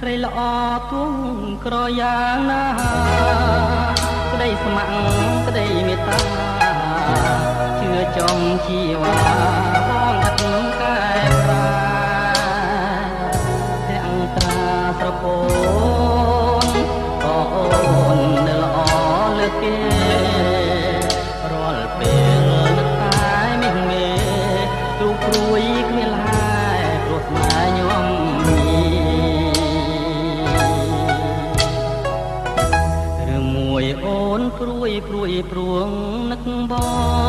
ស្រីល្អទួងក្រយ៉ាងណាក្តីស្ម័គ្រក្តីមេត្តាជឿចំជីវ៉ាបងដឹកកែប្រាទាំងត្រាស្រពោនក៏អូននៅល្អលើកគេរាល់ពេលនឹកតែមានមេទូព្រួយគ្មានឡាយព្រោះស្នេហ៍ញោមរឿងមួយអូនព្រួយព្រួងនឹកបង